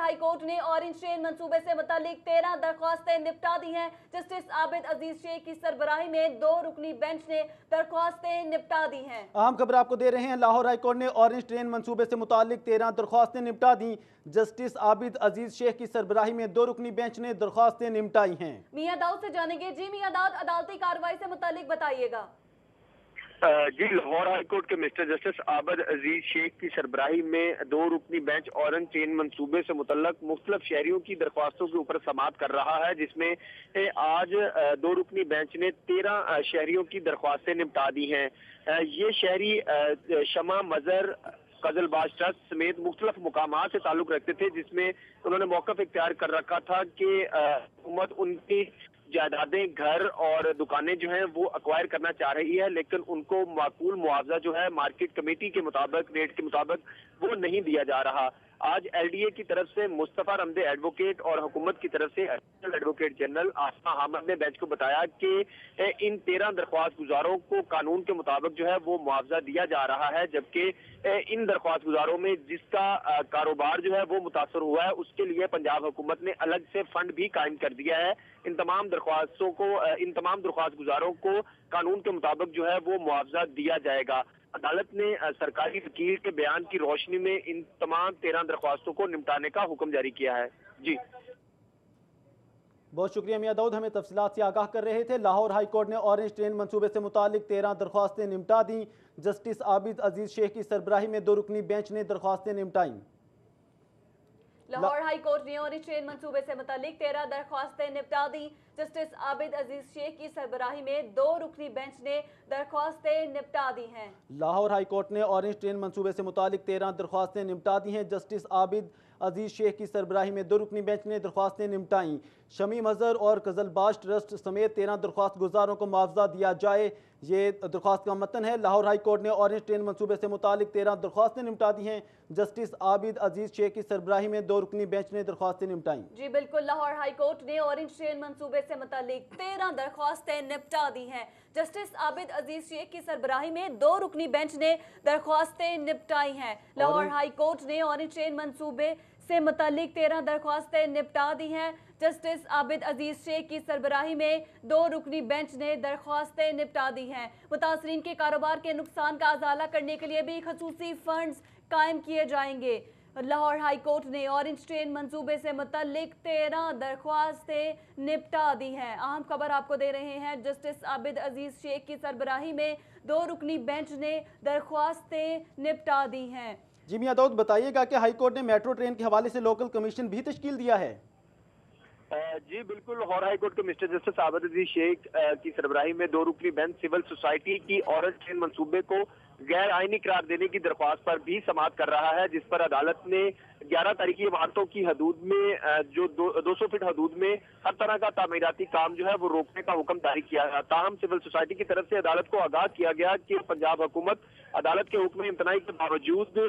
High court ने orange train मंसूबे से मुतालिक 13 दरख्वास्तें निपटा दी हैं। जस्टिस आबिद अजीज शेख की सरबराही में 2 रुकनी बेंच ने दरख्वास्तें निपटा दी हैं। अहम खबर आपको दे रहे हैं। लाहौर हाई कोर्ट ने ऑरेंज ट्रेन मंसूबे से मुतालिक 13 दरख्वास्तें निपटा दी। जस्टिस आबिद अजीज शेख की सरबराही में 2 रुकनी बेंच ने दरख्वास्तें निपटाई हैं। मियां दाऊद से जानेंगे। जी मियां दाऊद, अदालती कार्रवाई से मुतालिक बताइएगा। जी, लाहौर हाई कोर्ट के मिस्टर जस्टिस आबिद अजीज शेख की सरबराही में 2 रुकनी बेंच ऑरेंज ट्रेन मंसूबे से मुतल्लक मुख्तलिफ शहरियों की दरख्वास्तों के ऊपर समाअत कर रहा है, जिसमें आज 2 रुकनी बेंच ने 13 शहरियों की दरख्वास्तें निपटा दी हैं। ये शहरी शमा मजर कजलबाज ट्रस्ट समेत मुख्तलिफ मुकामात से ताल्लुक रखते थे, जिसमें उन्होंने मौक़िफ़ इख्तियार कर रखा था कि हुकूमत उनकी जायदादें, घर और दुकानें जो हैं वो एक्वायर करना चाह रही है, लेकिन उनको माकूल मुआवजा जो है मार्केट कमेटी के मुताबिक, रेट के मुताबिक वो नहीं दिया जा रहा। आज एलडीए की तरफ से मुस्तफा रमदे एडवोकेट और हुकूमत की तरफ से एडिशनल एडवोकेट जनरल आसमा अहमद ने बेंच को बताया कि इन 13 दरख्वास्त गुजारों को कानून के मुताबिक जो है वो मुआवजा दिया जा रहा है, जबकि इन दरख्वास्त गुजारों में जिसका कारोबार जो है वो मुतासर हुआ है उसके लिए पंजाब हुकूमत ने अलग से फंड भी कायम कर दिया है। इन तमाम दरख्वास्त गुजारों को कानून के मुताबिक जो है वो मुआवजा दिया जाएगा। अदालत ने सरकारी वकील के बयान की रोशनी में इन तमाम 13 दरख्वास्तों को निपटाने का हुक्म जारी किया है। जी, बहुत शुक्रिया मियां दाऊद, हमें तफसीलात से आगाह कर रहे थे। लाहौर हाई कोर्ट ने ऑरेंज ट्रेन मंसूबे से मुतालिक 13 दरख्वास्तें निपटा दी। जस्टिस आबिद अजीज शेख की सरबराही में 2 रुकनी बेंच ने दरख्वास्तें निपटाई। लाहौर हाई कोर्ट ने ऑरेंज ट्रेन मंसूबे से मुतालिक 13 दरख्वास्तें निपटा दी। जस्टिस आबिद अजीज शेख की सरबराही में 2 रुकनी बेंच ने दरख्वास्तें निपटा दी हैं। लाहौर हाई कोर्ट ने ऑरेंज ट्रेन मंसूबे से मुतालिक 13 दरख्वास्तें निपटा दी हैं। जस्टिस आबिद अजीज शेख की सरबराही में 2 रुकनी बेंच ने दरख्वास्तें निपटाई। शमी मजहर और कजलबाज ट्रस्ट समेत 13 दरख्वास्त गुजारों को मुआवजा दिया जाए, ये दरख्वास्त का मतन है। लाहौर हाई कोर्ट ने ऑरेंज ट्रेन मंसूबे से मुतालिक 13 दरख्वास्तें निपटा दी हैं। जस्टिस आबिद अजीज शेख की सरबराही में 2 रुकनी बेंच ने दरख्वास्तें निपटाई। जी बिल्कुल, लाहौर हाई कोर्ट ने ऑरेंज ट्रेन मंसूबे से मुतालिक 13 दरख्वास्तें निपटा दी हैं। जस्टिस आबिद अजीज शेख की सरबराही में 2 रुकनी बेंच ने दरख्वास्तें निपटाई हैं। लाहौर हाई कोर्ट ने ऑरेंज ट्रेन मंसूबे से मुतालिक 13 दरख्वास्तें निपटा दी हैं। जस्टिस आबिद अजीज शेख की सरबराही में 2 रुकनी बेंच ने दरख्वास्तें निपटा दी हैं। मुतासरीन के कारोबार के नुकसान का अजाला करने के लिए भी खसूसी फंड्स कायम किए जाएंगे। लाहौर हाई कोर्ट ने ऑरेंज ट्रेन मंसूबे से मुतालिक 13 दरख्वास्तें निपटा दी हैं। अहम खबर आपको दे रहे हैं। जस्टिस आबिद अजीज शेख की सरबराही में 2 रुकनी बेंच ने दरख्वास्तें निपटा दी हैं। जी मियां दाऊद, बताइएगा कि हाई कोर्ट ने मेट्रो ट्रेन के हवाले से लोकल कमीशन भी तश्कील दिया है। जी बिल्कुल, लाहौर हाई कोर्ट के मिस्टर जस्टिस आबिद अजीज शेख की सरबराही में 2 रुकनी बेंच सिविल सोसाइटी की ऑरेंज ट्रेन मंसूबे को गैर आईनी करार देने की दरख्वास्त पर भी समाअत कर रहा है, जिस पर अदालत ने 11 तारीखी इमारतों की हदूद में जो 200 फीट हदूद में हर तरह का तामीराती काम जो है वो रोकने का हुक्म जारी किया है। ताहम सिविल सोसाइटी की तरफ से अदालत को आगाह किया गया कि पंजाब हुकूमत अदालत के हुक्म इम्तनाई के बावजूद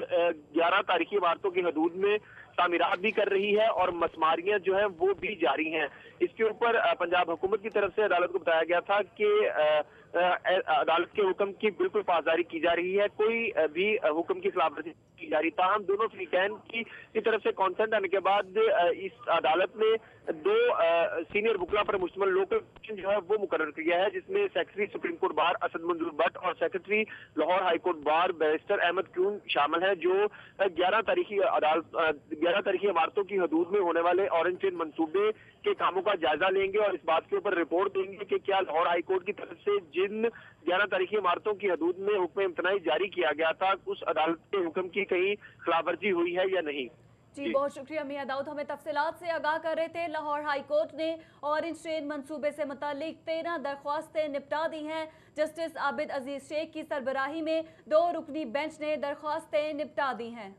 11 तारीखी इमारतों की हदूद में तामीरात भी कर रही है और मसमारियां जो है वो भी जारी हैं। इसके ऊपर पंजाब हुकूमत की तरफ से अदालत को बताया गया था कि अदालत के हुक्म की बिल्कुल पासदारी की जा रही है, कोई भी हुक्म की खिलाफवर्जी की जा रही। ताहम दोनों फरीकैन की तरफ से कॉन्सेंट आने के बाद इस अदालत ने 2 सीनियर वकला पर मुश्तमिल लोकल कमीशन जो है वो मुकर्रर किया है, जिसमें secretary supreme court bar Asad मंजूर भट्ट और secretary Lahore high court bar barrister Ahmad queue शामिल है, जो 11 तारीखी इमारतों की हदूद में होने वाले ऑरेंज ट्रेन मंसूबे के कामों का जायजा लेंगे और इस बात के ऊपर रिपोर्ट देंगे कि क्या लाहौर हाई कोर्ट की तरफ से जिन 11 तारीखी इमारतों की हदूद में हुक्म इम्तनाई जारी किया गया था उस अदालत के हुक्म की कहीं खिलाफवर्जी हुई है या नहीं। जी बहुत शुक्रिया मियां दाऊद, हमें तफसीलात से आगाह कर रहे थे। लाहौर हाई कोर्ट ने ऑरेंज ट्रेन मंसूबे से मुतालिक 13 दरख्वास्तें निपटा दी हैं। जस्टिस आबिद अजीज शेख की सरबराही में 2 रुकनी बेंच ने दरख्वास्तें निपटा दी हैं।